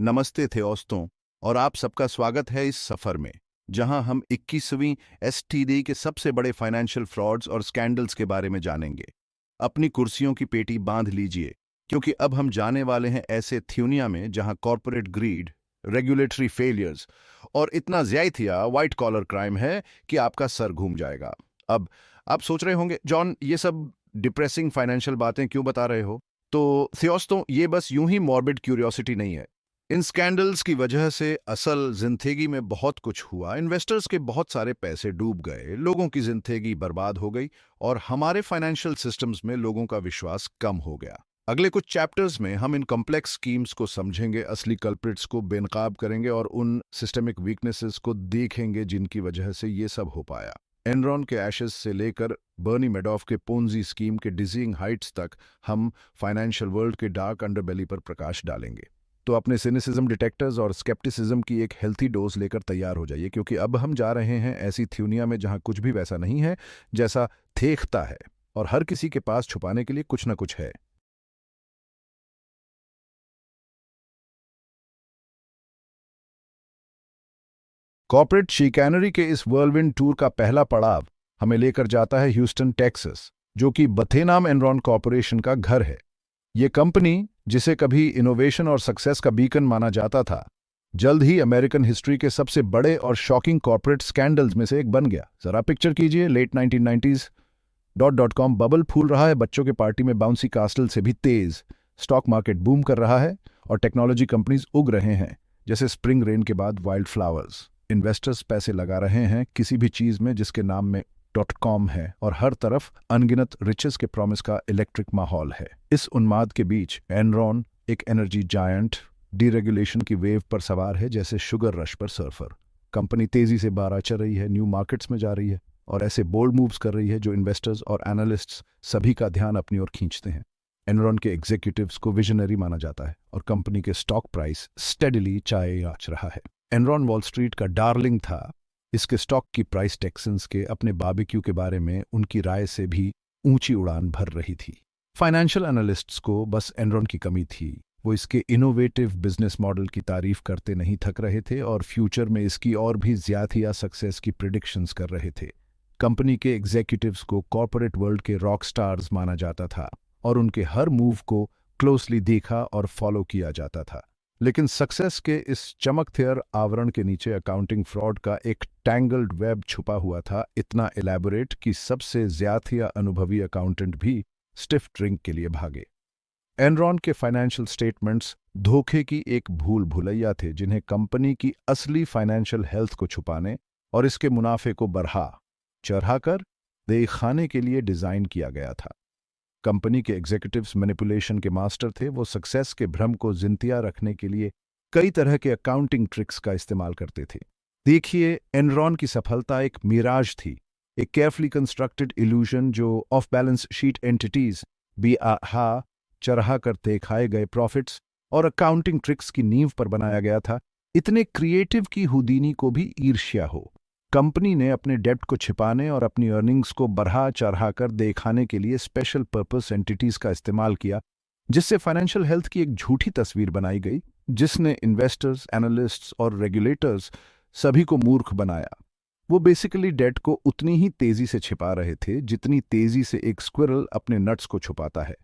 नमस्ते थे दोस्तों। और आप सबका स्वागत है इस सफर में, जहां हम 21वीं एसटीडी के सबसे बड़े फाइनेंशियल फ्रॉड्स और स्कैंडल्स के बारे में जानेंगे। अपनी कुर्सियों की पेटी बांध लीजिए, क्योंकि अब हम जाने वाले हैं ऐसे थ्यूनिया में जहां कॉर्पोरेट ग्रीड, रेगुलेटरी फेलियर्स और इतना ज्यादा व्हाइट कॉलर क्राइम है कि आपका सर घूम जाएगा। अब आप सोच रहे होंगे, जॉन ये सब डिप्रेसिंग फाइनेंशियल बातें क्यों बता रहे हो? तो दोस्तों, ये बस यूं ही मॉर्बिड क्यूरियोसिटी नहीं है। इन स्कैंडल्स की वजह से असल जिंदगी में बहुत कुछ हुआ। इन्वेस्टर्स के बहुत सारे पैसे डूब गए, लोगों की जिंदगी बर्बाद हो गई और हमारे फाइनेंशियल सिस्टम्स में लोगों का विश्वास कम हो गया। अगले कुछ चैप्टर्स में हम इन कॉम्प्लेक्स स्कीम्स को समझेंगे, असली कल्प्रिट्स को बेनकाब करेंगे और उन सिस्टमिक वीकनेसेस को देखेंगे जिनकी वजह से ये सब हो पाया। एनरॉन के एशेस से लेकर बर्नी मेडॉफ के पोन्जी स्कीम के डिजीइंग हाइट्स तक हम फाइनेंशियल वर्ल्ड के डार्क अंडरबेली पर प्रकाश डालेंगे। तो अपने सिनिसिज्म डिटेक्टर्स और स्केप्टिसिज्म की एक हेल्थी डोज लेकर तैयार हो जाइए, क्योंकि अब हम जा रहे हैं ऐसी थ्यूनिया में जहां कुछ भी वैसा नहीं है जैसा थेखता है, और हर किसी के पास छुपाने के लिए कुछ न कुछ है। कॉर्पोरेट शिकैनरी के इस व्हर्लविंड टूर का पहला पड़ाव हमें लेकर जाता है ह्यूस्टन, टेक्सास, जो कि बथेनाम एनरॉन कॉर्पोरेशन का घर है। ये कंपनी, जिसे कभी इनोवेशन और सक्सेस का बीकन माना जाता था, जल्द ही अमेरिकन हिस्ट्री के सबसे बड़े और शॉकिंग कॉर्पोरेट स्कैंडल्स में से एक बन गया। जरा पिक्चर कीजिए, लेट 1990s .com बबल फूल रहा है, बच्चों के पार्टी में बाउंसी कास्टल से भी तेज। स्टॉक मार्केट बूम कर रहा है और टेक्नोलॉजी कंपनीज उग रहे हैं जैसे स्प्रिंग रेन के बाद वाइल्ड फ्लावर्स। इन्वेस्टर्स पैसे लगा रहे हैं किसी भी चीज में जिसके नाम में .com है, और हर तरफ अनगिनत रिचेस के प्रॉमिस का इलेक्ट्रिक माहौल है। इस उन्माद के बीच एनरॉन, एक एनर्जी जायंट, डीरेगुलेशन की वेव पर सवार है जैसे शुगर रश पर सर्फर। कंपनी तेजी से बारह चल रही है, न्यू मार्केट्स में जा रही है और ऐसे बोल्ड मूव्स कर रही है जो इन्वेस्टर्स और एनालिस्ट्स सभी का ध्यान अपनी ओर खींचते हैं। एनरॉन के एग्जीक्यूटिव्स को विजनरी माना जाता है और कंपनी के स्टॉक प्राइस स्टेडिली चाय आच रहा है। एनरॉन वॉल स्ट्रीट का डार्लिंग था। इसके स्टॉक की प्राइस टेक्सन्स के अपने बारबेक्यू के बारे में उनकी राय से भी ऊंची उड़ान भर रही थी। फाइनेंशियल एनालिस्ट्स को बस एनरॉन की कमी थी। वो इसके इनोवेटिव बिजनेस मॉडल की तारीफ करते नहीं थक रहे थे और फ्यूचर में इसकी और भी ज्यादा सक्सेस की प्रिडिक्शंस कर रहे थे। कंपनी के एग्जीक्यूटिव्स को कॉर्पोरेट वर्ल्ड के रॉक स्टार्स माना जाता था और उनके हर मूव को क्लोजली देखा और फॉलो किया जाता था। लेकिन सक्सेस के इस चमकथेर आवरण के नीचे अकाउंटिंग फ्रॉड का एक टैंगल्ड वेब छुपा हुआ था, इतना एलैबोरेट कि सबसे ज्यादा अनुभवी अकाउंटेंट भी स्टिफ ड्रिंक के लिए भागे। एनरॉन के फाइनेंशियल स्टेटमेंट्स धोखे की एक भूल भुलैया थे, जिन्हें कंपनी की असली फाइनेंशियल हेल्थ को छुपाने और इसके मुनाफे को बढ़ा चढ़ाकर दिखाने के लिए डिजाइन किया गया था। कंपनी के एग्जीक्यूटिव्स मैनिपुलेशन के मास्टर थे। वो सक्सेस के भ्रम को जिंदा रखने के लिए कई तरह के अकाउंटिंग ट्रिक्स का इस्तेमाल करते थे। देखिए, एनरॉन की सफलता एक मिराज थी, एक केयरफुली कंस्ट्रक्टेड इल्यूजन जो of balance sheet entities BAHA चढ़ा कर दिखाए गए प्रॉफिट्स और अकाउंटिंग ट्रिक्स की नींव पर बनाया गया था। इतने क्रिएटिव की हुदीनी को भी ईर्ष्या हो। कंपनी ने अपने डेब्ट को छिपाने और अपनी अर्निंग्स को बढ़ा चढ़ाकर दिखाने के लिए स्पेशल पर्पस एंटिटीज का इस्तेमाल किया, जिससे फाइनेंशियल हेल्थ की एक झूठी तस्वीर बनाई गई, जिसने इन्वेस्टर्स, एनालिस्ट्स और रेगुलेटर्स सभी को मूर्ख बनाया। वो बेसिकली डेट को उतनी ही तेजी से छिपा रहे थे जितनी तेजी से एक स्क्विरल अपने नट्स को छुपाता है,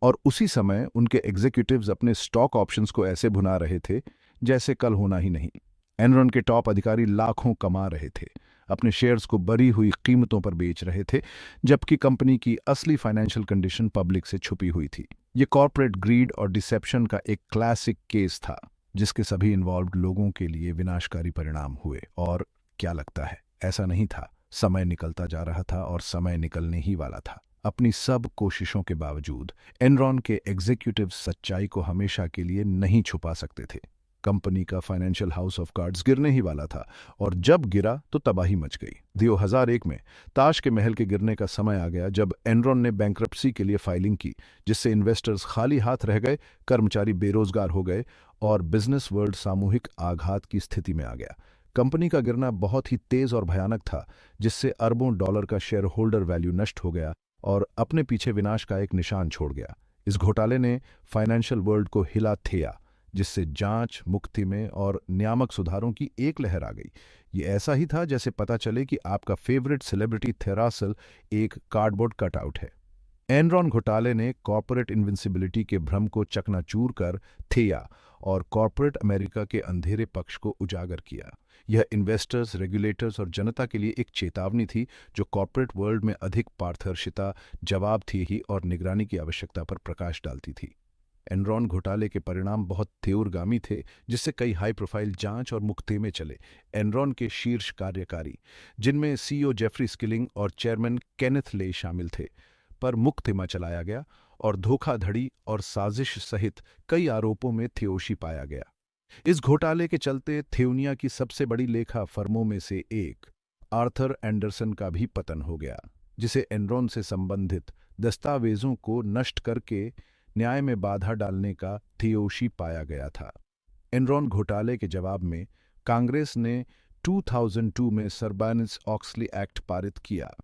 और उसी समय उनके एग्जीक्यूटिव्स अपने स्टॉक ऑप्शंस को ऐसे भुना रहे थे जैसे कल होना ही नहीं। एनरॉन के टॉप अधिकारी लाखों कमा रहे थे, अपने शेयर्स को बढ़ी हुई कीमतों पर बेच रहे थे, जबकि कंपनी की असली फाइनेंशियल कंडीशन पब्लिक से छुपी हुई थी। ये कॉर्पोरेट ग्रीड और डिसेप्शन का एक क्लासिक केस था, जिसके सभी इन्वॉल्व्ड लोगों के लिए विनाशकारी परिणाम हुए। और क्या लगता है, ऐसा नहीं था। समय निकलता जा रहा था और समय निकलने ही वाला था। अपनी सब कोशिशों के बावजूद एनरॉन के एग्जीक्यूटिव सच्चाई को हमेशा के लिए नहीं छुपा सकते थे। कंपनी का फाइनेंशियल हाउस ऑफ कार्ड्स गिरने ही वाला था, और जब गिरा तो तबाही मच गई। 2001 में ताश के महल के गिरने का समय आ गया, जब एनरॉन ने बैंक्रप्सी के लिए फाइलिंग की, जिससे इन्वेस्टर्स खाली हाथ रह गए, कर्मचारी बेरोजगार हो गए और बिजनेस वर्ल्ड सामूहिक आघात की स्थिति में आ गया। कंपनी का गिरना बहुत ही तेज और भयानक था, जिससे अरबों डॉलर का शेयर होल्डर वैल्यू नष्ट हो गया और अपने पीछे विनाश का एक निशान छोड़ गया। इस घोटाले ने फाइनेंशियल वर्ल्ड को हिला थिया, जिससे जांच, मुक्ति में और नियामक सुधारों की एक लहर आ गई। ये ऐसा ही था जैसे पता चले कि आपका फेवरेट सेलिब्रिटी थेरासल एक कार्डबोर्ड कटआउट है। एनरॉन घोटाले ने कॉर्पोरेट इन्विंसिबिलिटी के भ्रम को चकनाचूर कर थिया और कॉर्पोरेट अमेरिका के अंधेरे पक्ष को उजागर किया। यह इन्वेस्टर्स, रेगुलेटर्स और जनता के लिए एक चेतावनी थी जो कॉर्पोरेट वर्ल्ड में अधिक पारदर्शिता, जवाबदेही और निगरानी की आवश्यकता पर प्रकाश डालती थी। एनरॉन घोटाले के परिणाम बहुत तीव्रगामी थे, जिससे कई हाई प्रोफाइल जांच और मुकदमे चले। एनरॉन के शीर्ष कार्यकारी, जिनमें सीईओ जेफरी स्किलिंग और चेयरमैन केनेथ ले शामिल थे, पर मुकदमा चलाया गया और धोखाधड़ी और साजिश सहित कई आरोपों में थियोशी पाया गया। इस घोटाले के चलते थियोनिया की सबसे बड़ी लेखा फर्मों में से एक आर्थर एंडरसन का भी पतन हो गया, जिसे एनरॉन से संबंधित दस्तावेजों को नष्ट करके न्याय में बाधा डालने का थियोशी पाया गया था। एनरॉन घोटाले के जवाब में कांग्रेस ने 2002 में सर्बानिस-ऑक्सली एक्ट पारित किया,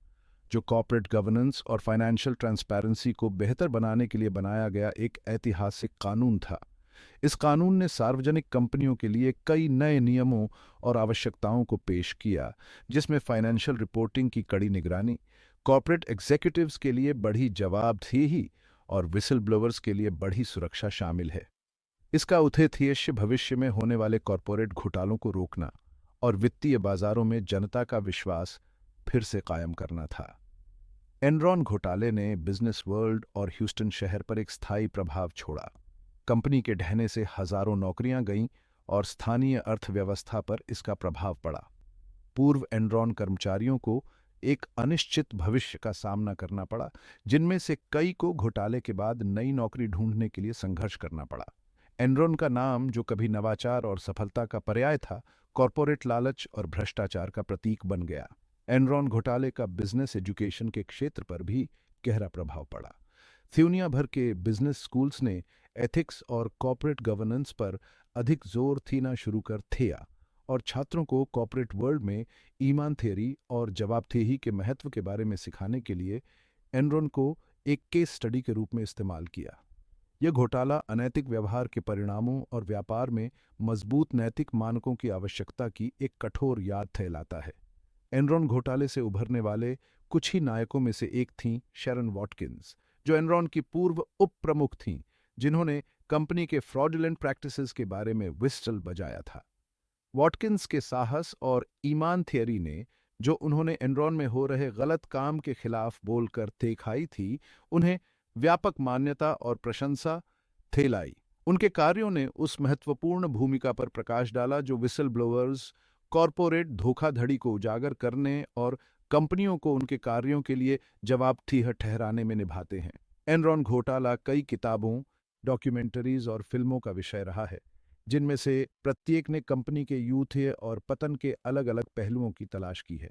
जो कॉर्पोरेट गवर्नेंस और फाइनेंशियल ट्रांसपेरेंसी को बेहतर बनाने के लिए बनाया गया एक ऐतिहासिक कानून था। इस कानून ने सार्वजनिक कंपनियों के लिए कई नए नियमों और आवश्यकताओं को पेश किया, जिसमें फाइनेंशियल रिपोर्टिंग की कड़ी निगरानी, कॉर्पोरेट एग्जीक्यूटिव्स के लिए बढ़ी जवाबदेही और विसल ब्लोअर्स के लिए बढ़ी सुरक्षा शामिल है। इसका उद्देश्य भविष्य में होने वाले कॉर्पोरेट घोटालों को रोकना और वित्तीय बाजारों में जनता का विश्वास फिर से कायम करना था। एनरॉन घोटाले ने बिजनेस वर्ल्ड और ह्यूस्टन शहर पर एक स्थायी प्रभाव छोड़ा। कंपनी के ढहने से हजारों नौकरियां गईं और स्थानीय अर्थव्यवस्था पर इसका प्रभाव पड़ा। पूर्व एनरॉन कर्मचारियों को एक अनिश्चित भविष्य का सामना करना पड़ा, जिनमें से कई को घोटाले के बाद नई नौकरी ढूंढने के लिए संघर्ष करना पड़ा। एनरॉन का नाम, जो कभी नवाचार और सफलता का पर्याय था, कॉर्पोरेट लालच और भ्रष्टाचार का प्रतीक बन गया। एनरॉन घोटाले का बिजनेस एजुकेशन के क्षेत्र पर भी गहरा प्रभाव पड़ा। दुनिया भर के बिजनेस स्कूल्स ने एथिक्स और कॉर्पोरेट गवर्नेंस पर अधिक जोर देना शुरू कर थिया और छात्रों को कॉर्पोरेट वर्ल्ड में ईमान थियरी और जवाबदेही के महत्व के बारे में सिखाने के लिए एनरॉन को एक केस स्टडी के रूप में इस्तेमाल किया। यह घोटाला अनैतिक व्यवहार के परिणामों और व्यापार में मजबूत नैतिक मानकों की आवश्यकता की एक कठोर याद दिलाता है। एनरॉन घोटाले से उभरने वाले कुछ ही नायकों में से एक थीं शैरन वॉटकिंस, जो एनरॉन की पूर्व उप प्रमुख थीं, जिन्होंने कंपनी के फ्रॉडुलेंट प्रैक्टिसेस के बारे में व्हिस्टल बजाया था। वॉटकिंस के साहस और ईमान थियरी ने, जो उन्होंने एनरॉन में हो रहे गलत काम के खिलाफ बोलकर दिखाई थी, उन्हें व्यापक मान्यता और प्रशंसा दिलाई। उनके कार्यों ने उस महत्वपूर्ण भूमिका पर प्रकाश डाला जो विसल ब्लोअर्स कॉर्पोरेट धोखाधड़ी को उजागर करने और कंपनियों को उनके कार्यों के लिए जवाबदेह ठहराने में निभाते हैं। एनरॉन घोटाला कई किताबों, डॉक्यूमेंटरीज और फिल्मों का विषय रहा है, जिनमें से प्रत्येक ने कंपनी के यूथे और पतन के अलग-अलग पहलुओं की तलाश की है।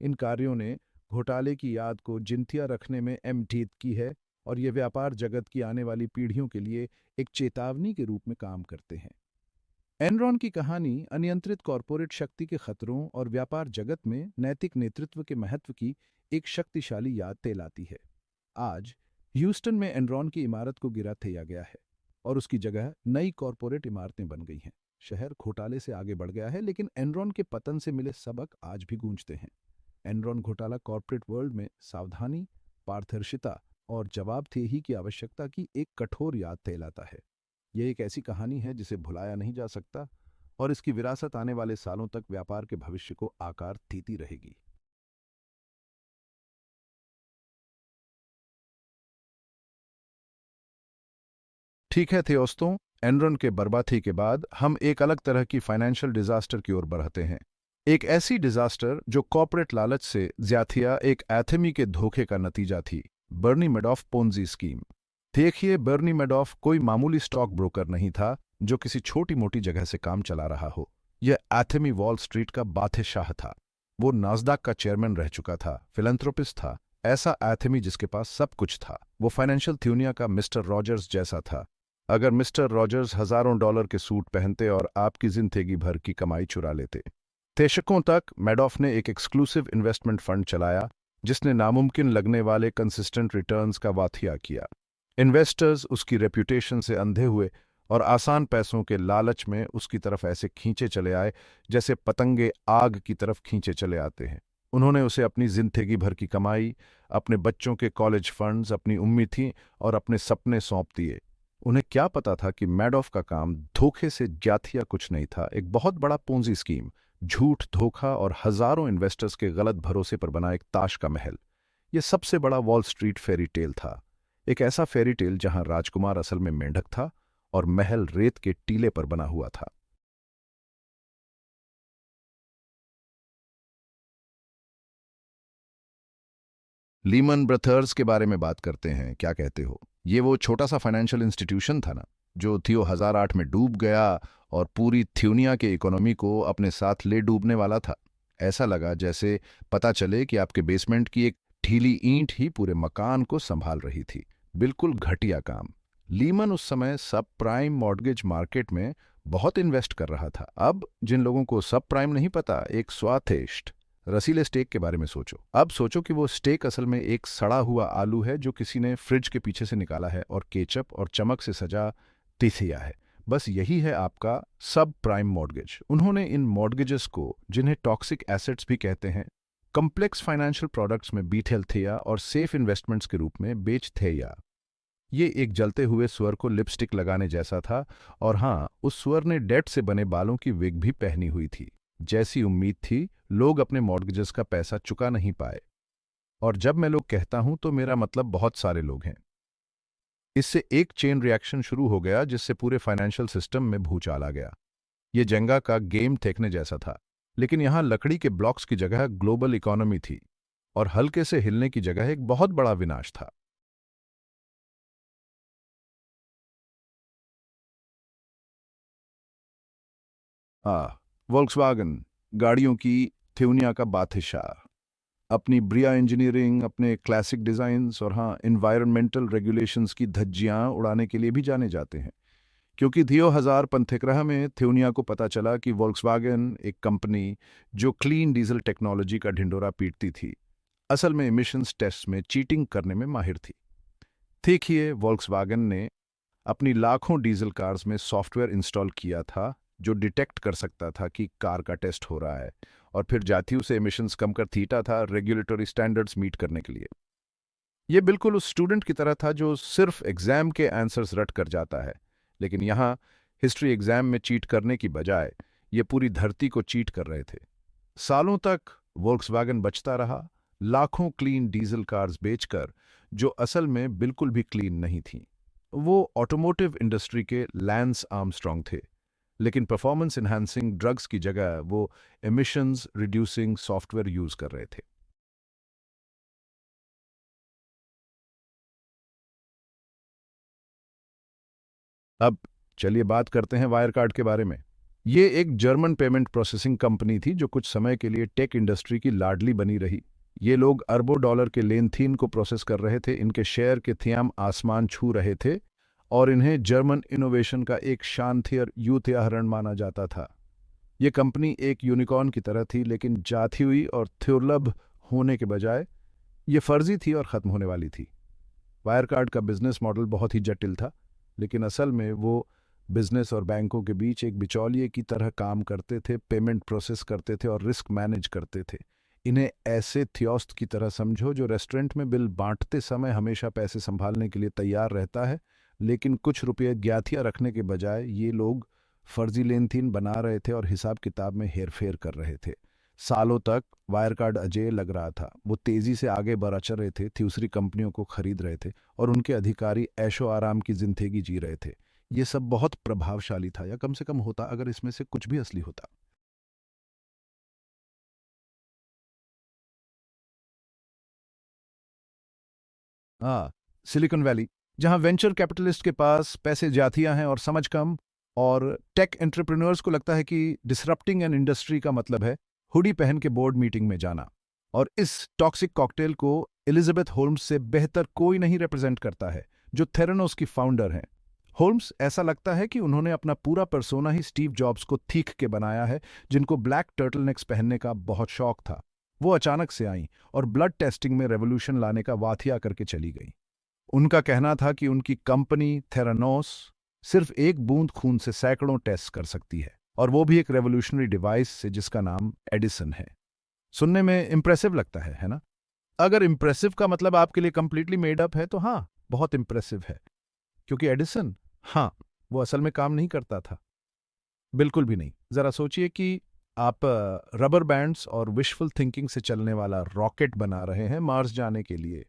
इन कार्यों ने घोटाले की याद को जिंदा रखने में मदद की है और ये व्यापार जगत की आने वाली पीढ़ियों के लिए एक चेतावनी के रूप में काम करते हैं। एनरॉन की कहानी अनियंत्रित कॉर्पोरेट शक्ति के खतरों और व्यापार जगत में नैतिक नेतृत्व के महत्व की एक शक्तिशाली याद दिलाती है। आज ह्यूस्टन में एनरॉन की इमारत को गिरा दिया गया है और उसकी जगह नई कॉर्पोरेट इमारतें बन गई हैं। शहर घोटाले से आगे बढ़ गया है, लेकिन एनरॉन के पतन से मिले सबक आज भी गूंजते हैं। एनरॉन घोटाला कॉर्पोरेट वर्ल्ड में सावधानी, पारदर्शिता और जवाबदेही की आवश्यकता की एक कठोर याद दिलाता है। यह एक ऐसी कहानी है जिसे भुलाया नहीं जा सकता और इसकी विरासत आने वाले सालों तक व्यापार के भविष्य को आकार देती रहेगी। ठीक है दोस्तों, एनरॉन के बर्बादी के बाद हम एक अलग तरह की फाइनेंशियल डिजास्टर की ओर बढ़ते हैं। एक ऐसी डिजास्टर जो कॉर्पोरेट लालच से ज्यादा एक एथमी के धोखे का नतीजा थी, बर्नी मैडॉफ पोंजी स्कीम। देखिए, बर्नी मैडॉफ कोई मामूली स्टॉक ब्रोकर नहीं था जो किसी छोटी मोटी जगह से काम चला रहा हो। यह एथमी वॉल स्ट्रीट का बादशाह था। वो नास्डाक का चेयरमैन रह चुका था, फिलैंथ्रोपिस्ट था, ऐसा एथमी जिसके पास सब कुछ था। वो फाइनेंशियल दुनिया का मिस्टर रॉजर्स जैसा था। अगर मिस्टर रॉजर्स हजारों डॉलर के सूट पहनते और आपकी जिंदगी भर की कमाई चुरा लेते। दशकों तक मैडॉफ ने एक एक्सक्लूसिव इन्वेस्टमेंट फंड चलाया जिसने नामुमकिन लगने वाले कंसिस्टेंट रिटर्न्स का वाथिया किया। इन्वेस्टर्स उसकी रेप्यूटेशन से अंधे हुए और आसान पैसों के लालच में उसकी तरफ ऐसे खींचे चले आए जैसे पतंगे आग की तरफ खींचे चले आते हैं। उन्होंने उसे अपनी जिंदगी भर की कमाई, अपने बच्चों के कॉलेज फंड्स, अपनी उम्मीद थी और अपने सपने सौंप दिए। उन्हें क्या पता था कि मैडॉफ का काम धोखे से जाथिया कुछ नहीं था, एक बहुत बड़ा पोंजी स्कीम, झूठ, धोखा और हजारों इन्वेस्टर्स के गलत भरोसे पर बना एक ताश का महल। यह सबसे बड़ा वॉल स्ट्रीट फेरी टेल था, एक ऐसा फेरी टेल जहां राजकुमार असल में मेंढक था और महल रेत के टीले पर बना हुआ था। लीमन ब्रदर्स के बारे में बात करते हैं, क्या कहते हो? ये वो छोटा सा फाइनेंशियल इंस्टीट्यूशन था ना, जो थियो 1008 में डूब गया और पूरी थ्यूनिया के इकोनॉमी को अपने साथ ले डूबने वाला था। ऐसा लगा जैसे पता चले कि आपके बेसमेंट की एक ढीली ईंट ही पूरे मकान को संभाल रही थी। बिल्कुल घटिया काम। लीमन उस समय सब प्राइम मॉर्गेज मार्केट में बहुत इन्वेस्ट कर रहा था। अब जिन लोगों को सब प्राइम नहीं पता, एक स्वादिष्ट रसीले स्टेक के बारे में सोचो। अब सोचो कि वो स्टेक असल में एक सड़ा हुआ आलू है जो किसी ने फ्रिज के पीछे से निकाला है और केचप और चमक से सजा तिथिया है। बस यही है आपका सब प्राइम मॉर्गेज। उन्होंने इन मॉर्गेजेस को, जिन्हें टॉक्सिक एसेट्स भी कहते हैं, कॉम्प्लेक्स फाइनेंशियल प्रोडक्ट्स में बीटेल थिया और सेफ इन्वेस्टमेंट्स के रूप में बेच थे। या ये एक जलते हुए सुअर को लिपस्टिक लगाने जैसा था। और हाँ, उस सुअर ने डेट से बने बालों की विग भी पहनी हुई थी। जैसी उम्मीद थी, लोग अपने मॉर्गेजेस का पैसा चुका नहीं पाए। और जब मैं लोग कहता हूं तो मेरा मतलब बहुत सारे लोग हैं। इससे एक चेन रिएक्शन शुरू हो गया जिससे पूरे फाइनेंशियल सिस्टम में भूचाल आ गया। ये जेंगा का गेम देखने जैसा था, लेकिन यहां लकड़ी के ब्लॉक्स की जगह ग्लोबल इकोनॉमी थी और हल्के से हिलने की जगह एक बहुत बड़ा विनाश था। वोल्क्सवागन, गाड़ियों की थ्यूनिया का बादशाह, अपनी ब्रिया इंजीनियरिंग, अपने क्लासिक डिज़ाइंस और हाँ, इन्वायरमेंटल रेगुलेशंस की धज्जियां उड़ाने के लिए भी जाने जाते हैं। क्योंकि थियो 1015 में थ्यूनिया को पता चला कि वोल्क्सवागन, एक कंपनी जो क्लीन डीजल टेक्नोलॉजी का ढिंडोरा पीटती थी, असल में इमिशंस टेस्ट में चीटिंग करने में माहिर थी। देखिए, वोल्क्सवागन ने अपनी लाखों डीजल कार्स में सॉफ्टवेयर इंस्टॉल किया था जो डिटेक्ट कर सकता था कि कार का टेस्ट हो रहा है, और फिर जातियों से एमिशंस कम कर थीटा था रेगुलेटरी स्टैंडर्ड्स मीट करने के लिए। ये बिल्कुल उस स्टूडेंट की तरह था जो सिर्फ एग्जाम के आंसर्स रट कर जाता है, लेकिन यहाँ हिस्ट्री एग्जाम में चीट करने की बजाय ये पूरी धरती को चीट कर रहे थे। सालों तक वोल्क्सवैगन बचता रहा, लाखों क्लीन डीजल कार्स बेचकर, जो असल में बिल्कुल भी क्लीन नहीं थीं। वो ऑटोमोटिव इंडस्ट्री के लैंस आर्मस्ट्रॉन्ग थे, लेकिन परफॉर्मेंस इन्हांसिंग ड्रग्स की जगह वो एमिशंस रिड्यूसिंग सॉफ्टवेयर यूज कर रहे थे। अब चलिए बात करते हैं वायरकार्ड के बारे में। ये एक जर्मन पेमेंट प्रोसेसिंग कंपनी थी जो कुछ समय के लिए टेक इंडस्ट्री की लाडली बनी रही। ये लोग अरबों डॉलर के लेन थीन को प्रोसेस कर रहे थे, इनके शेयर के थियाम आसमान छू रहे थे और इन्हें जर्मन इनोवेशन का एक शानदार यूथयाहरण माना जाता था। ये कंपनी एक यूनिकॉर्न की तरह थी, लेकिन जाती हुई और दुर्लभ होने के बजाय ये फर्जी थी और ख़त्म होने वाली थी। वायरकार्ड का बिजनेस मॉडल बहुत ही जटिल था, लेकिन असल में वो बिजनेस और बैंकों के बीच एक बिचौलिए की तरह काम करते थे, पेमेंट प्रोसेस करते थे और रिस्क मैनेज करते थे। इन्हें ऐसे थियोस्त की तरह समझो जो रेस्टोरेंट में बिल बांटते समय हमेशा पैसे संभालने के लिए तैयार रहता है, लेकिन कुछ रुपये ज्ञातिया रखने के बजाय ये लोग फर्जी लेनदेन बना रहे थे और हिसाब किताब में हेरफेर कर रहे थे। सालों तक वायरकार्ड अजेय लग रहा था। वो तेजी से आगे बढ़ रहे थे, दूसरी कंपनियों को खरीद रहे थे और उनके अधिकारी ऐशो आराम की जिंदगी जी रहे थे। ये सब बहुत प्रभावशाली था, या कम से कम होता अगर इसमें से कुछ भी असली होता। हाँ, सिलिकॉन वैली, जहां वेंचर कैपिटलिस्ट के पास पैसे जातियां हैं और समझ कम, और टेक एंटरप्रेन्योर्स को लगता है कि डिसरप्टिंग एन इंडस्ट्री का मतलब है हुडी पहन के बोर्ड मीटिंग में जाना। और इस टॉक्सिक कॉकटेल को एलिजाबेथ होल्म्स से बेहतर कोई नहीं रिप्रेजेंट करता है, जो थेरेनोस की फाउंडर हैं। होल्म्स, ऐसा लगता है कि उन्होंने अपना पूरा पर्सोना ही स्टीव जॉब्स को थीक के बनाया है, जिनको ब्लैक टर्टलनेक्स पहनने का बहुत शौक था। वो अचानक से आईं और ब्लड टेस्टिंग में रेवोल्यूशन लाने का वाथिया करके चली गई। उनका कहना था कि उनकी कंपनी थेरानोस सिर्फ एक बूंद खून से सैकड़ों टेस्ट कर सकती है, और वो भी एक रेवोल्यूशनरी डिवाइस से जिसका नाम एडिसन है। सुनने में इंप्रेसिव लगता है ना? अगर इंप्रेसिव का मतलब आपके लिए कंप्लीटली मेड अप है तो हाँ, बहुत इंप्रेसिव है। क्योंकि एडिसन, हाँ, वो असल में काम नहीं करता था। बिल्कुल भी नहीं। जरा सोचिए कि आप रबर बैंड्स और विशफुल थिंकिंग से चलने वाला रॉकेट बना रहे हैं मार्स जाने के लिए।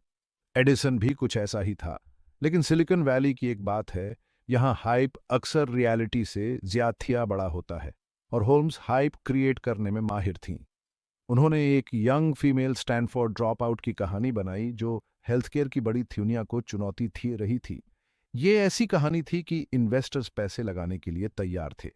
एडिसन भी कुछ ऐसा ही था। लेकिन सिलिकॉन वैली की एक बात है, यहाँ हाइप अक्सर रियलिटी से ज्यादा बड़ा होता है, और होल्म्स हाइप क्रिएट करने में माहिर थीं। उन्होंने एक young female Stanford drop out की कहानी बनाई जो हेल्थ केयर की बड़ी थ्योनिया को चुनौती थी रही थी। ये ऐसी कहानी थी कि इन्वेस्टर्स पैसे लगाने के लिए तैयार थे।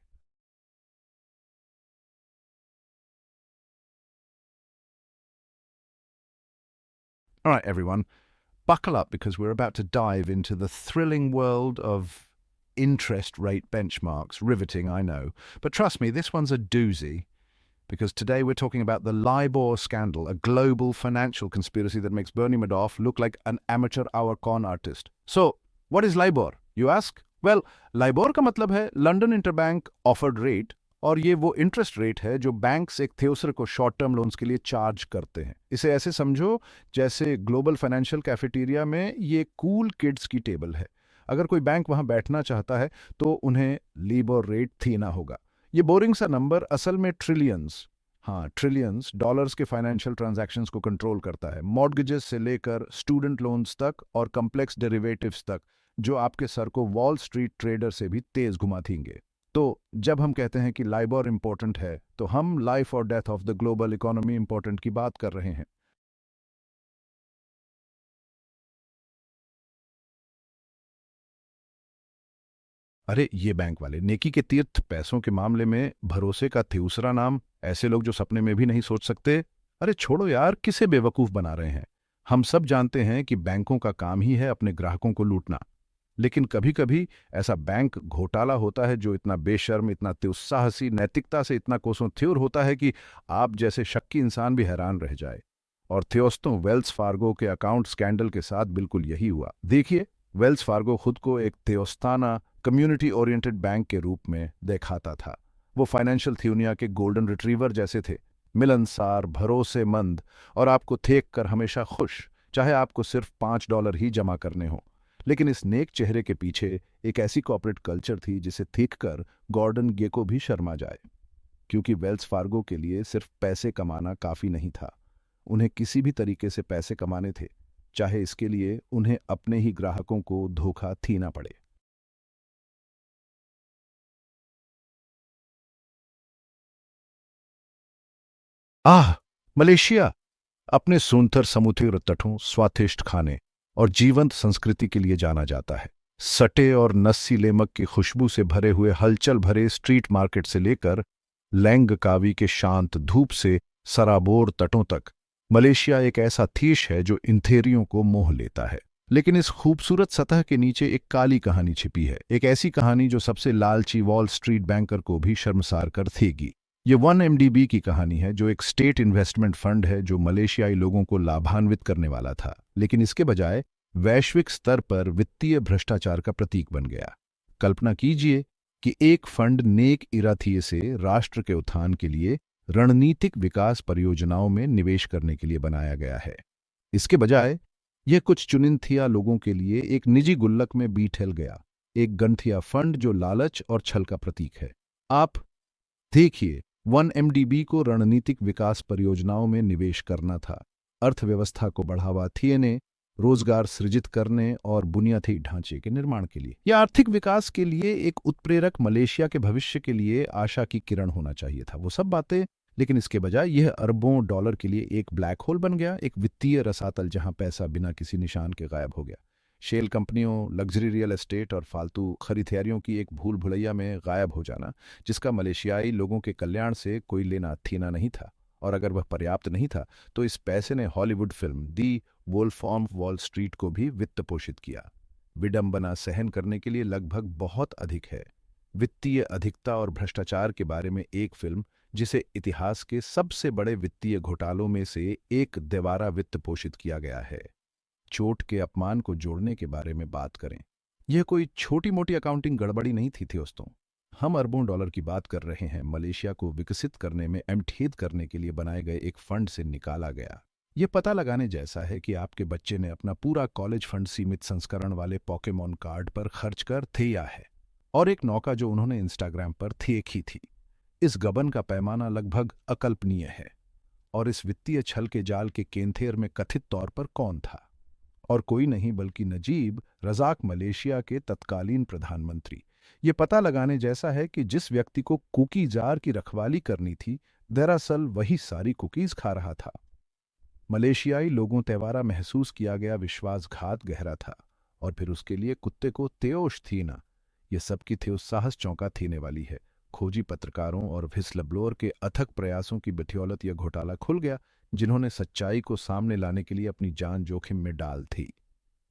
All right, everyone, buckle up because we're about to dive into the thrilling world of interest rate benchmarks. Riveting, I know. But trust me, this one's a doozy because today we're talking about the LIBOR scandal, a global financial conspiracy that makes Bernie Madoff look like an amateur hour con artist. So, what is LIBOR, you ask? Well, LIBOR का मतलब है London Interbank Offered Rate, और ये वो interest rate है जो banks एक दूसरे को शॉर्ट टर्म लोन्स के लिए चार्ज करते हैं। इसे ऐसे समझो जैसे ग्लोबल फाइनेंशियल कैफेटेरिया में ये कूल किड्स की टेबल है। अगर कोई बैंक वहां बैठना चाहता है तो उन्हें लिबोर रेट थीना होगा। ये बोरिंग सा नंबर असल में ट्रिलियंस, हाँ ट्रिलियंस डॉलर्स के फाइनेंशियल ट्रांजैक्शंस को कंट्रोल करता है, मॉर्गेजेस से लेकर स्टूडेंट लोन्स तक और कॉम्प्लेक्स डेरिवेटिव्स तक, जो आपके सर को वॉल स्ट्रीट ट्रेडर से भी तेज घुमा देंगे। तो जब हम कहते हैं कि लाइबोर इंपॉर्टेंट है तो हम लाइफ और death of the global economy important की बात कर रहे हैं। अरे ये बैंक वाले नेकी के तीर्थ पैसों के मामले में भरोसे का दूसरा नाम, ऐसे लोग जो सपने में भी नहीं सोच सकते। अरे छोड़ो यार, किसे बेवकूफ बना रहे हैं। हम सब जानते हैं कि बैंकों का काम ही है अपने ग्राहकों को लूटना। लेकिन कभी कभी ऐसा बैंक घोटाला होता है जो इतना बेशर्म, इतना दुस्साहसी, नैतिकता से इतना कोसों थ्योर होता है कि आप जैसे शक्की इंसान भी हैरान रह जाए। और दोस्तों, वेल्स फार्गो के अकाउंट स्कैंडल के साथ बिल्कुल यही हुआ। देखिए, वेल्स फार्गो खुद को एक दोस्ताना कम्युनिटी ओरिएंटेड बैंक के रूप में दिखाता था। वो फाइनेंशियल थ्योनिया के गोल्डन रिट्रीवर जैसे थे, मिलनसार, भरोसेमंद, और आपको देख कर हमेशा खुश, चाहे आपको सिर्फ $5 ही जमा करने हो। लेकिन इस नेक चेहरे के पीछे एक ऐसी कॉर्पोरेट कल्चर थी जिसे देखकर गॉर्डन गेको भी शर्मा जाए। क्योंकि वेल्स फार्गो के लिए सिर्फ पैसे कमाना काफी नहीं था, उन्हें किसी भी तरीके से पैसे कमाने थे, चाहे इसके लिए उन्हें अपने ही ग्राहकों को धोखा देना पड़े। आह, मलेशिया अपने सुंदर समुद्री तटों, स्वादिष्ट खाने और जीवंत संस्कृति के लिए जाना जाता है। सटे और नस्सी लेमक की खुशबू से भरे हुए हलचल भरे स्ट्रीट मार्केट से लेकर लैंगकावी के शांत धूप से सराबोर तटों तक, मलेशिया एक ऐसा देश है जो इंथेरियों को मोह लेता है। लेकिन इस खूबसूरत सतह के नीचे एक काली कहानी छिपी है, एक ऐसी कहानी जो सबसे लालची वॉल स्ट्रीट बैंकर को भी शर्मसार कर देगी। ये 1MDB की कहानी है, जो एक स्टेट इन्वेस्टमेंट फंड है जो मलेशियाई लोगों को लाभान्वित करने वाला था, लेकिन इसके बजाय वैश्विक स्तर पर वित्तीय भ्रष्टाचार का प्रतीक बन गया। कल्पना कीजिए कि एक फंड नेक इरादे से राष्ट्र के उत्थान के लिए रणनीतिक विकास परियोजनाओं में निवेश करने के लिए बनाया गया है। इसके बजाय यह कुछ चुनिंदा लोगों के लिए एक निजी गुल्लक में बीठल गया, एक गंठिया फंड जो लालच और छल का प्रतीक है। आप देखिए, 1MDB को रणनीतिक विकास परियोजनाओं में निवेश करना था, अर्थव्यवस्था को बढ़ावा देने, रोजगार सृजित करने और बुनियादी ढांचे के निर्माण के लिए। यह आर्थिक विकास के लिए एक उत्प्रेरक, मलेशिया के भविष्य के लिए आशा की किरण होना चाहिए था, वो सब बातें। लेकिन इसके बजाय यह अरबों डॉलर के लिए एक ब्लैक होल बन गया, एक वित्तीय रसातल जहां पैसा बिना किसी निशान के गायब हो गया। शेल कंपनियों, लग्जरी रियल एस्टेट और फालतू खरीदारियों की एक भूल भुलैया में गायब हो जाना, जिसका मलेशियाई लोगों के कल्याण से कोई लेना थीना नहीं था। और अगर वह पर्याप्त नहीं था तो इस पैसे ने Hollywood film the Wolf of Wall Street को भी वित्त पोषित किया। विडंबना सहन करने के लिए लगभग बहुत अधिक है। वित्तीय अधिकता और भ्रष्टाचार के बारे में एक फिल्म जिसे इतिहास के सबसे बड़े वित्तीय घोटालों में से एक द्वारा वित्त पोषित किया गया है। चोट के अपमान को जोड़ने के बारे में बात करें यह कोई छोटी मोटी अकाउंटिंग गड़बड़ी नहीं थी दोस्तों। हम अरबों डॉलर की बात कर रहे हैं। मलेशिया को विकसित करने में एमठेद करने के लिए बनाए गए एक फंड से निकाला गया। ये पता लगाने जैसा है कि आपके बच्चे ने अपना पूरा कॉलेज फंड सीमित संस्करण वाले पोकेमॉन कार्ड पर खर्च कर थिया है, और एक नौका जो उन्होंने इंस्टाग्राम पर देखी थी। इस गबन का पैमाना लगभग अकल्पनीय है। और इस वित्तीय छल के जाल के केंथेर में कथित तौर पर कौन था? और कोई नहीं बल्कि नजीब रजाक, मलेशिया के तत्कालीन प्रधानमंत्री। ये पता लगाने जैसा है कि जिस व्यक्ति को कुकी जार की रखवाली करनी थी, दरअसल वही सारी कुकीज खा रहा था। मलेशियाई लोगों त्योहारा महसूस किया गया विश्वासघात गहरा था, और फिर उसके लिए कुत्ते को तेओश थी ना। ये सबकी थे साहस चौंका थीने वाली है। खोजी पत्रकारों और व्हिस्लब्लोअर के अथक प्रयासों की बथिौलत यह घोटाला खुल गया, जिन्होंने सच्चाई को सामने लाने के लिए अपनी जान जोखिम में डाल थी।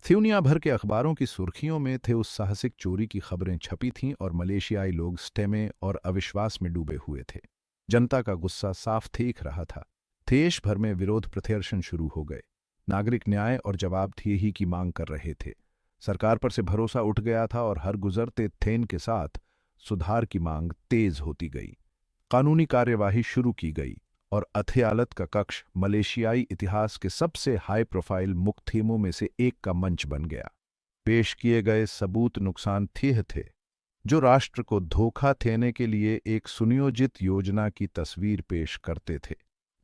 दुनिया भर के अखबारों की सुर्खियों में थे उस साहसिक चोरी की खबरें छपी थीं, और मलेशियाई लोग स्टेमे और अविश्वास में डूबे हुए थे। जनता का गुस्सा साफ देख रहा था। देश भर में विरोध प्रदर्शन शुरू हो गए। नागरिक न्याय और जवाबदेही की मांग कर रहे थे। सरकार पर से भरोसा उठ गया था, और हर गुजरते थेन के साथ सुधार की मांग तेज होती गई। कानूनी कार्यवाही शुरू की गई, और अदालत का कक्ष मलेशियाई इतिहास के सबसे हाई प्रोफाइल मुकदमों में से एक का मंच बन गया। पेश किए गए सबूत नुकसान थे जो राष्ट्र को धोखा देने के लिए एक सुनियोजित योजना की तस्वीर पेश करते थे।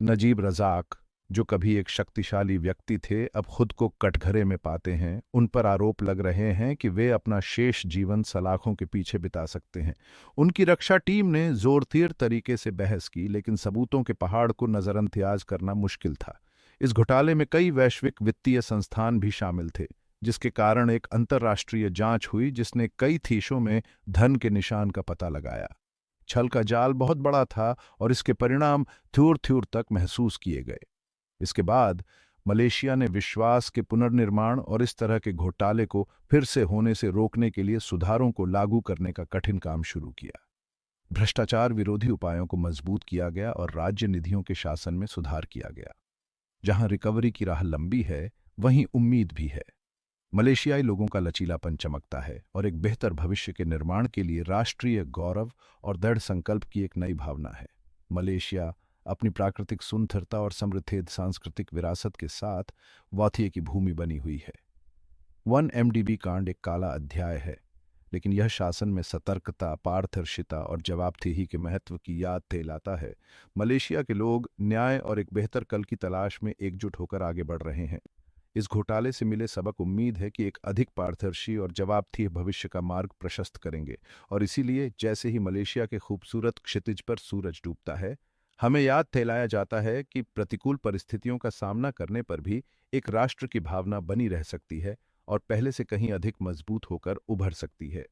नजीब रजाक, जो कभी एक शक्तिशाली व्यक्ति थे, अब खुद को कटघरे में पाते हैं। उन पर आरोप लग रहे हैं कि वे अपना शेष जीवन सलाखों के पीछे बिता सकते हैं। उनकी रक्षा टीम ने जोरतीर तरीके से बहस की, लेकिन सबूतों के पहाड़ को नजरअंदाज करना मुश्किल था। इस घोटाले में कई वैश्विक वित्तीय संस्थान भी शामिल थे, जिसके कारण एक अंतर्राष्ट्रीय जांच हुई जिसने कई देशों में धन के निशान का पता लगाया। छल का जाल बहुत बड़ा था, और इसके परिणाम थ्यूर थ्यूर तक महसूस किए गए। इसके बाद मलेशिया ने विश्वास के पुनर्निर्माण और इस तरह के घोटाले को फिर से होने से रोकने के लिए सुधारों को लागू करने का कठिन काम शुरू किया। भ्रष्टाचार विरोधी उपायों को मजबूत किया गया, और राज्य निधियों के शासन में सुधार किया गया। जहां रिकवरी की राह लंबी है, वहीं उम्मीद भी है। मलेशियाई लोगों का लचीलापन चमकता है, और एक बेहतर भविष्य के निर्माण के लिए राष्ट्रीय गौरव और दृढ़ संकल्प की एक नई भावना है। मलेशिया अपनी प्राकृतिक सुंदरता और समृद्ध सांस्कृतिक विरासत के साथ वाथिये की भूमि बनी हुई है। 1MDB कांड एक काला अध्याय है, लेकिन यह शासन में सतर्कता, पारदर्शिता और जवाबदेही के महत्व की याद दिलाता है। मलेशिया के लोग न्याय और एक बेहतर कल की तलाश में एकजुट होकर आगे बढ़ रहे हैं। इस घोटाले से मिले सबक उम्मीद है कि एक अधिक पारदर्शी और जवाबदेह भविष्य का मार्ग प्रशस्त करेंगे। और इसीलिए जैसे ही मलेशिया के खूबसूरत क्षितिज पर सूरज डूबता है, हमें याद दिलाया जाता है कि प्रतिकूल परिस्थितियों का सामना करने पर भी एक राष्ट्र की भावना बनी रह सकती है, और पहले से कहीं अधिक मजबूत होकर उभर सकती है।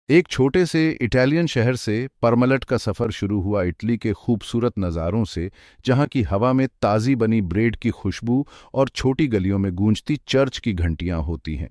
एक छोटे से इटालियन शहर से परमलट का सफर शुरू हुआ, इटली के खूबसूरत नज़ारों से, जहां की हवा में ताज़ी बनी ब्रेड की खुशबू और छोटी गलियों में गूंजती चर्च की घंटियां होती हैं।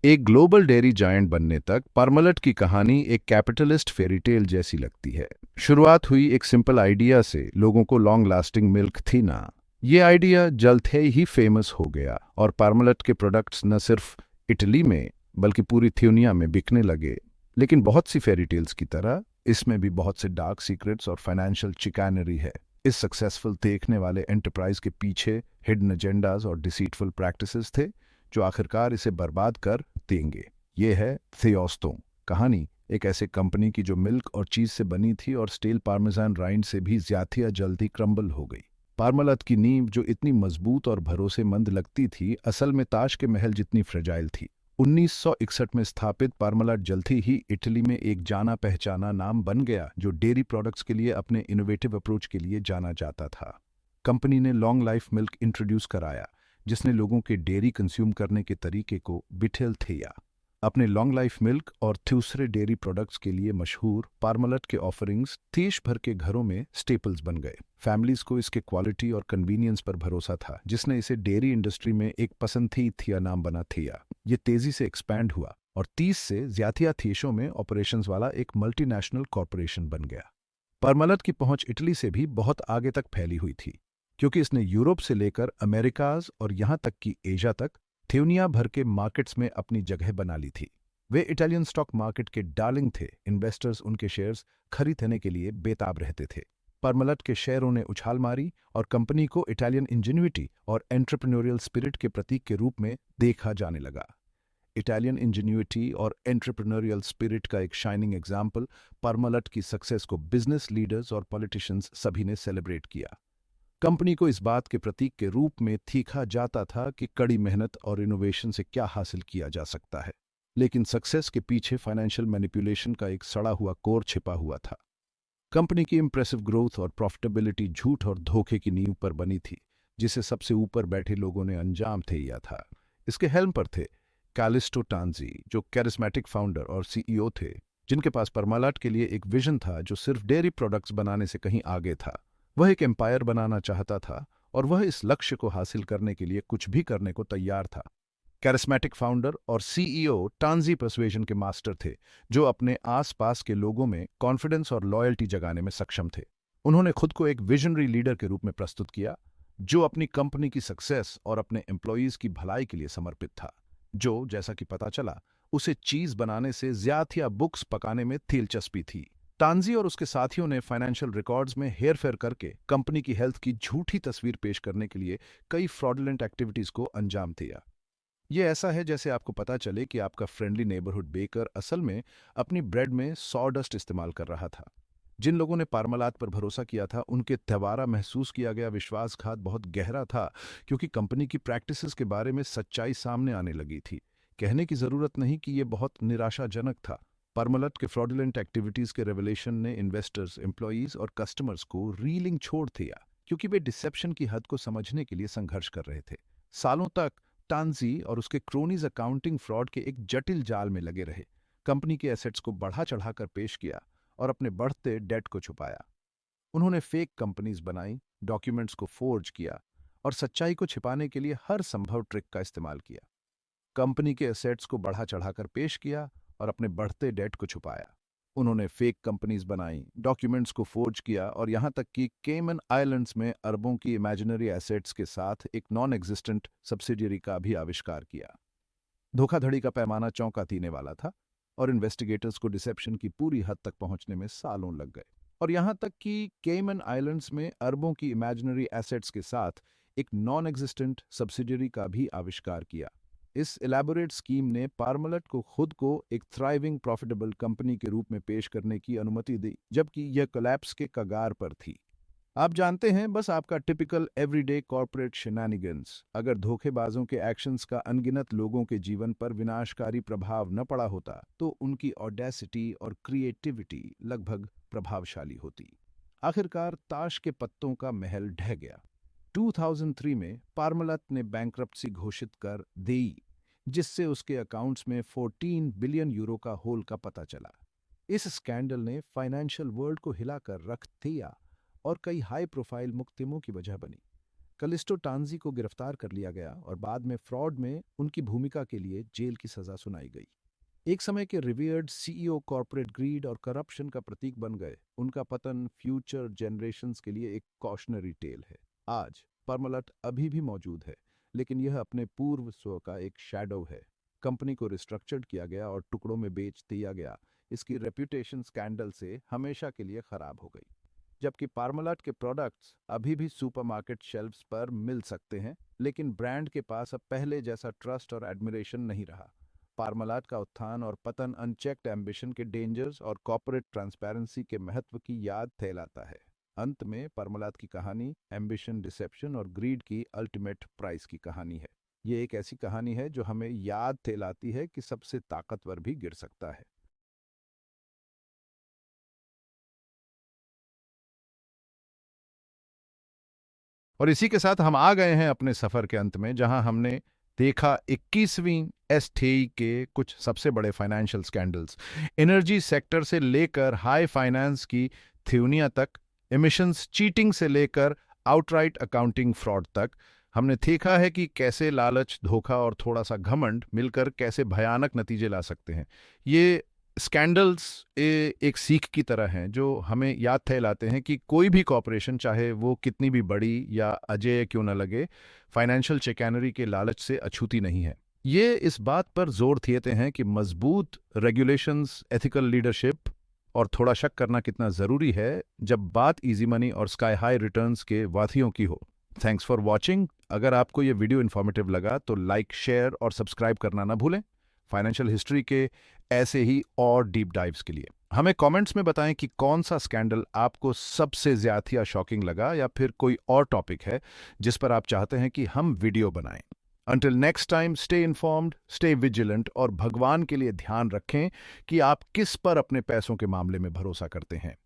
एक ग्लोबल डेयरी जायंट बनने तक परमलट की कहानी एक कैपिटलिस्ट फेरीटेल जैसी लगती है। शुरुआत हुई एक सिंपल आइडिया से, लोगों को लॉन्ग लास्टिंग मिल्क थी ना। ये आइडिया जल्द ही फेमस हो गया, और परमलट के प्रोडक्ट्स न सिर्फ इटली में बल्कि पूरी दुनिया में बिकने लगे। लेकिन बहुत सी फेरी टेल्स की तरह इसमें भी बहुत से डार्क सीक्रेट्स और फाइनेंशियल चिकानरी है। इस सक्सेसफुल देखने वाले एंटरप्राइज के पीछे हिडन एजेंडाज और डिसीटफुल प्रैक्टिसेस थे, जो आखिरकार इसे बर्बाद कर देंगे। ये है थियोस्तों कहानी, एक ऐसे कंपनी की जो मिल्क और चीज से बनी थी, और स्टेल पार्मेजान राइंड से भी ज्यादा जल्दी क्रम्बल हो गई। पार्मलत की नींव जो इतनी मजबूत और भरोसेमंद लगती थी, असल में ताज के महल जितनी फ्रेजाइल थी। 1961 में स्थापित पार्मलट जल्दी ही इटली में एक जाना पहचाना नाम बन गया, जो डेयरी प्रोडक्ट्स के लिए अपने इनोवेटिव अप्रोच के लिए जाना जाता था। कंपनी ने लॉन्ग लाइफ मिल्क इंट्रोड्यूस कराया, जिसने लोगों के डेयरी कंज्यूम करने के तरीके को बिठल थिया। अपने लॉन्ग लाइफ मिल्क और दूसरे डेयरी प्रोडक्ट्स के लिए मशहूर पार्मलट के ऑफरिंग्स देश भर के घरों में स्टेपल्स बन गए। फैमिलीज को इसके क्वालिटी और कन्वीनियंस पर भरोसा था, जिसने इसे डेयरी इंडस्ट्री में एक पसंदीदा नाम बना थिया। ये तेजी से एक्सपैंड हुआ, और 30 से ज्यादा देशों में ऑपरेशंस वाला एक मल्टीनेशनल कॉरपोरेशन बन गया। पार्मलट की पहुंच इटली से भी बहुत आगे तक फैली हुई थी। क्योंकि इसने यूरोप से लेकर अमेरिकाज और यहां तक कि एशिया तक दुनिया भर के मार्केट्स में अपनी जगह बना ली थी। वे इटालियन स्टॉक मार्केट के डार्लिंग थे। इन्वेस्टर्स उनके शेयर्स खरीदने के लिए बेताब रहते थे। परमलट के शेयरों ने उछाल मारी और कंपनी को इटालियन इंजेन्युइटी और एंटरप्रेन्योरियल स्पिरिट के प्रतीक के रूप में देखा जाने लगा। इटालियन इंजेन्युइटी और एंटरप्रेन्योरियल स्पिरिट का एक शाइनिंग एग्जाम्पल परमलट की सक्सेस को बिजनेस लीडर्स और पॉलिटिशियंस सभी ने सेलिब्रेट किया। कंपनी को इस बात के प्रतीक के रूप में देखा जाता था कि कड़ी मेहनत और इनोवेशन से क्या हासिल किया जा सकता है। लेकिन सक्सेस के पीछे फाइनेंशियल मैनिपुलेशन का एक सड़ा हुआ कोर छिपा हुआ था। कंपनी की इंप्रेसिव ग्रोथ और प्रॉफिटेबिलिटी झूठ और धोखे की नींव पर बनी थी, जिसे सबसे ऊपर बैठे लोगों ने अंजाम दिया था। इसके हेल्म पर थे कैलिस्टो टांजी, जो कैरिस्मेटिक फाउंडर और सीईओ थे, जिनके पास परमालाट के लिए एक विजन था जो सिर्फ डेयरी प्रोडक्ट्स बनाने से कहीं आगे था। वह एक एम्पायर बनाना चाहता था और वह इस लक्ष्य को हासिल करने के लिए कुछ भी करने को तैयार था। कैरिस्मेटिक फाउंडर और सीईओ टांजी पर्सुएजन के मास्टर थे, जो अपने आसपास के लोगों में कॉन्फिडेंस और लॉयल्टी जगाने में सक्षम थे। उन्होंने खुद को एक विजनरी लीडर के रूप में प्रस्तुत किया, जो अपनी कंपनी की सक्सेस और अपने एम्प्लॉयज की भलाई के लिए समर्पित था, जो, जैसा कि पता चला, उसे चीज बनाने से ज्यादा बुक्स पकाने में दिलचस्पी थी। टांजी और उसके साथियों ने फाइनेंशियल रिकॉर्ड्स में हेरफेर करके कंपनी की हेल्थ की झूठी तस्वीर पेश करने के लिए कई फ्रॉडुलेंट एक्टिविटीज को अंजाम दिया। ये ऐसा है जैसे आपको पता चले कि आपका फ्रेंडली नेबरहुड बेकर असल में अपनी ब्रेड में सॉडस्ट इस्तेमाल कर रहा था। जिन लोगों ने पारमलात पर भरोसा किया था, उनके द्वारा महसूस किया गया विश्वासघात बहुत गहरा था, क्योंकि कंपनी की प्रैक्टिसेस के बारे में सच्चाई सामने आने लगी थी। कहने की जरूरत नहीं कि यह बहुत निराशाजनक था। परमलट के फ्रॉडुलेंट एक्टिविटीज के रेवलेशन ने इन्वेस्टर्स, एम्प्लॉयज और कस्टमर्स को रीलिंग छोड़ दिया, क्योंकि वे डिसेप्शन की हद को समझने के लिए संघर्ष कर रहे थे। सालों तक टांजी और उसके क्रोनीज अकाउंटिंग फ्रॉड के एक जटिल जाल में लगे रहे। कंपनी के एसेट्स को बढ़ा चढ़ाकर पेश किया और अपने बढ़ते डेट को छुपाया। उन्होंने फेक कंपनीज बनाई, डॉक्यूमेंट्स को फोर्ज किया और सच्चाई को छिपाने के लिए हर संभव ट्रिक का इस्तेमाल किया। कंपनी के एसेट्स को बढ़ा चढ़ाकर पेश किया और अपने बढ़ते डेट को छुपाया। उन्होंने फेक कंपनीज बनाई, डॉक्यूमेंट्स को फोर्ज किया और यहां तक कि केमन आइलैंड्स में अरबों की इमेजिनरी एसेट्स के साथ एक नॉन एग्जिस्टेंट सब्सिडियरी का भी आविष्कार किया। धोखाधड़ी का पैमाना चौंका देने वाला था और इन्वेस्टिगेटर्स को डिसेप्शन की पूरी हद तक पहुंचने में सालों लग गए। और यहां तक कि केमन आइलैंड्स में अरबों की इमेजिनरी एसेट्स के साथ एक नॉन एग्जिस्टेंट सब्सिडियरी का भी आविष्कार किया। इस इलैबोरेट स्कीम ने पारमलट को खुद को एक थ्राइविंग प्रॉफिटेबल कंपनी के रूप में पेश करने की अनुमति दी, जबकि यह कोलैप्स के कगार पर थी। आप जानते हैं, बस आपका टिपिकल एवरीडे कॉर्पोरेट शेनानिगन्स। अगर धोखेबाजों के एक्शंस का अनगिनत लोगों के जीवन पर विनाशकारी प्रभाव न पड़ा होता, तो उनकी ऑडेसिटी और क्रिएटिविटी लगभग प्रभावशाली होती। आखिरकार ताश के पत्तों का महल ढह गया। 2003 में पारमलत ने बैंक्रप्सी घोषित कर दी, जिससे उसके अकाउंट्स में 14 बिलियन यूरो का होल का पता चला। इस स्कैंडल ने फाइनेंशियल वर्ल्ड को हिलाकर रख दिया और कई हाई प्रोफाइल मुकदमों की वजह बनी। कैलिस्टो टांजी को गिरफ्तार कर लिया गया और बाद में फ्रॉड में उनकी भूमिका के लिए जेल की सजा सुनाई गई। एक समय के रिवियर्ड सीईओ कॉर्पोरेट ग्रीड और करप्शन का प्रतीक बन गए। उनका पतन फ्यूचर जनरेशंस के लिए एक कॉशनरी टेल है। आज परमलट अभी भी मौजूद है, लेकिन यह अपने पूर्व स्व का एक शैडो है। कंपनी को रिस्ट्रक्चर्ड किया गया और टुकड़ों में बेच दिया गया। इसकी रेप्यूटेशन स्कैंडल से हमेशा के लिए खराब हो गई। जबकि पारमलट के प्रोडक्ट्स अभी भी सुपरमार्केट शेल्फ्स पर मिल सकते हैं, लेकिन ब्रांड के पास अब पहले जैसा ट्रस्ट और एडमिरेशन नहीं रहा। पारमलट का उत्थान और पतन अनचेक्ड एम्बिशन के डेंजर्स और कॉर्पोरेट ट्रांसपेरेंसी के महत्व की याद दिलाता है। अंत में परमलट की कहानी एम्बिशन, डिसेप्शन और ग्रीड की अल्टीमेट प्राइस की कहानी है। ये एक ऐसी कहानी है जो हमें याद दिलाती है कि सबसे ताकतवर भी गिर सकता है। और इसी के साथ हम आ गए हैं अपने सफर के अंत में, जहां हमने देखा 21वीं एसटीई के कुछ सबसे बड़े फाइनेंशियल स्कैंडल्स, एनर्जी सेक्टर से लेकर हाई फाइनेंस की थ्योनिया तक, एमिशंस चीटिंग से लेकर आउटराइट अकाउंटिंग फ्रॉड तक। हमने देखा है कि कैसे लालच, धोखा और थोड़ा सा घमंड मिलकर कैसे भयानक नतीजे ला सकते हैं। ये स्कैंडल्स एक सीख की तरह हैं जो हमें याद दिलाते हैं कि कोई भी कॉरपोरेशन, चाहे वो कितनी भी बड़ी या अजेय क्यों न लगे, फाइनेंशियल चिकैनरी के लालच से अछूती नहीं है। ये इस बात पर जोर देते हैं कि मजबूत रेगुलेशंस, एथिकल लीडरशिप और थोड़ा शक करना कितना ज़रूरी है जब बात इजी मनी और स्काई हाई रिटर्न्स के वाथियों की हो। Thanks for watching. अगर आपको ये वीडियो इन्फॉर्मेटिव लगा तो लाइक, शेयर और सब्सक्राइब करना ना भूलें। फाइनेंशियल हिस्ट्री के ऐसे ही और डीप डाइव्स के लिए हमें कमेंट्स में बताएं कि कौन सा स्कैंडल आपको सबसे ज्यादा शॉकिंग लगा, या फिर कोई और टॉपिक है जिस पर आप चाहते हैं कि हम वीडियो बनाएं। Until next time, stay informed, stay vigilant और भगवान के लिए ध्यान रखें कि आप किस पर अपने पैसों के मामले में भरोसा करते हैं।